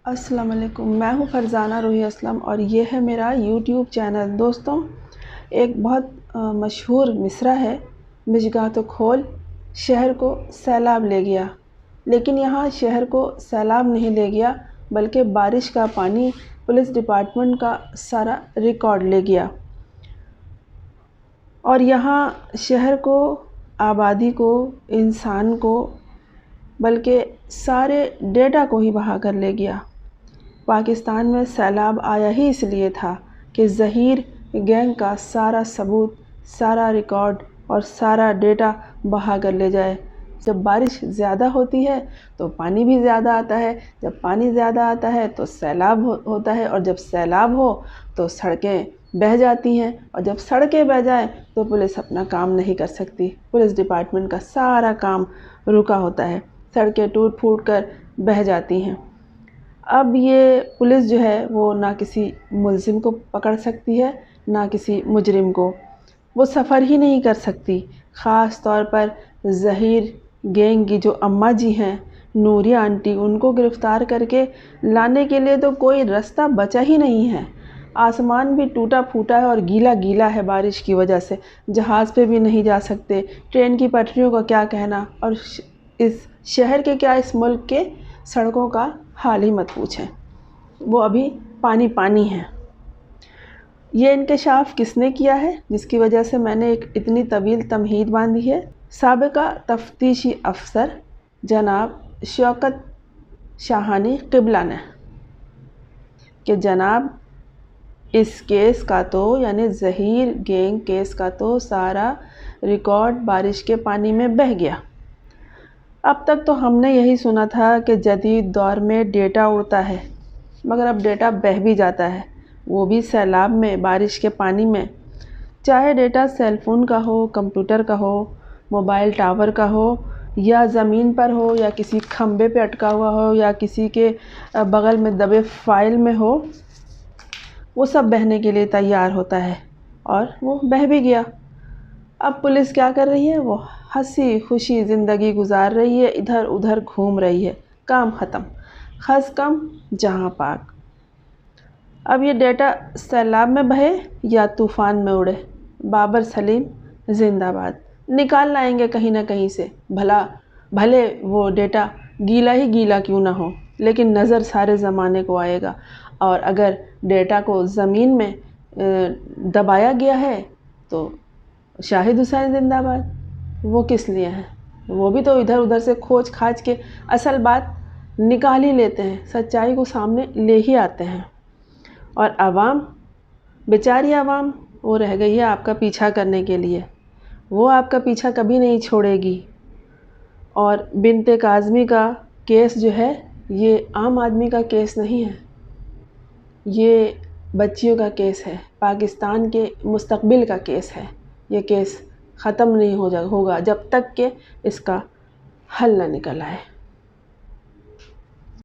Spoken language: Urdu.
السلام علیکم، میں ہوں فرزانہ روحی اسلم اور یہ ہے میرا یوٹیوب چینل۔ دوستوں، ایک بہت مشہور مصرع ہے، مژگاں تو کھول، شہر کو سیلاب لے گیا۔ لیکن یہاں شہر کو سیلاب نہیں لے گیا بلکہ بارش کا پانی پولیس ڈپارٹمنٹ کا سارا ریکارڈ لے گیا، اور یہاں شہر کو، آبادی کو، انسان کو، بلکہ سارے ڈیٹا کو ہی بہا کر لے گیا۔ پاکستان میں سیلاب آیا ہی اس لیے تھا کہ ظہیر گینگ کا سارا ثبوت، سارا ریکارڈ اور سارا ڈیٹا بہا کر لے جائے۔ جب بارش زیادہ ہوتی ہے تو پانی بھی زیادہ آتا ہے، جب پانی زیادہ آتا ہے تو سیلاب ہوتا ہے، اور جب سیلاب ہو تو سڑکیں بہہ جاتی ہیں، اور جب سڑکیں بہہ جائیں تو پولیس اپنا کام نہیں کر سکتی۔ پولیس ڈپارٹمنٹ کا سارا کام رکا ہوتا ہے، سڑکیں ٹوٹ پھوٹ کر بہہ جاتی ہیں۔ اب یہ پولیس جو ہے وہ نہ کسی ملزم کو پکڑ سکتی ہے، نہ کسی مجرم کو، وہ سفر ہی نہیں کر سکتی۔ خاص طور پر ظہیر گینگ کی جو اماں جی ہیں، نوریہ آنٹی، ان کو گرفتار کر کے لانے کے لیے تو کوئی رستہ بچا ہی نہیں ہے۔ آسمان بھی ٹوٹا پھوٹا ہے اور گیلا گیلا ہے بارش کی وجہ سے، جہاز پہ بھی نہیں جا سکتے، ٹرین کی پٹریوں کا کیا کہنا، اور اس شہر کے کیا، اس ملک کے سڑکوں کا حال ہی مت پوچھیں، وہ ابھی پانی پانی ہے۔ یہ انکشاف کس نے کیا ہے جس کی وجہ سے میں نے ایک اتنی طویل تمہید باندھی ہے؟ سابقہ تفتیشی افسر جناب شوکت شاہانی قبلہ نے، کہ جناب اس کیس کا تو، یعنی ظہیر گینگ کیس کا تو سارا ریکارڈ بارش کے پانی میں بہہ گیا۔ اب تک تو ہم نے یہی سنا تھا کہ جدید دور میں ڈیٹا اڑتا ہے، مگر اب ڈیٹا بہہ بھی جاتا ہے، وہ بھی سیلاب میں، بارش کے پانی میں۔ چاہے ڈیٹا سیل فون کا ہو، کمپیوٹر کا ہو، موبائل ٹاور کا ہو، یا زمین پر ہو، یا کسی کھمبے پہ اٹکا ہوا ہو، یا کسی کے بغل میں دبے فائل میں ہو، وہ سب بہنے کے لیے تیار ہوتا ہے، اور وہ بہہ بھی گیا۔ اب پولیس کیا کر رہی ہے؟ وہ ہنسی خوشی زندگی گزار رہی ہے، ادھر ادھر گھوم رہی ہے، کام ختم، خس کم جہاں پاک۔ اب یہ ڈیٹا سیلاب میں بہے یا طوفان میں اڑے، بابر سلیم زندہ باد، نکال لائیں گے کہیں نہ کہیں سے، بھلے وہ ڈیٹا گیلا ہی گیلا کیوں نہ ہو، لیکن نظر سارے زمانے کو آئے گا۔ اور اگر ڈیٹا کو زمین میں دبایا گیا ہے تو شاہد حسین زندہ باد، وہ کس لیے ہیں؟ وہ بھی تو ادھر ادھر سے کھوج کھاج کے اصل بات نکال ہی لیتے ہیں، سچائی کو سامنے لے ہی آتے ہیں۔ اور عوام، بیچاری عوام، وہ رہ گئی ہے آپ کا پیچھا کرنے کے لیے، وہ آپ کا پیچھا کبھی نہیں چھوڑے گی۔ اور بنت کاظمی کا کیس جو ہے، یہ عام آدمی کا کیس نہیں ہے، یہ بچیوں کا کیس ہے، پاکستان کے مستقبل کا کیس ہے۔ یہ کیس ختم نہیں ہوگا جب تک کہ اس کا حل نہ نکل آئے۔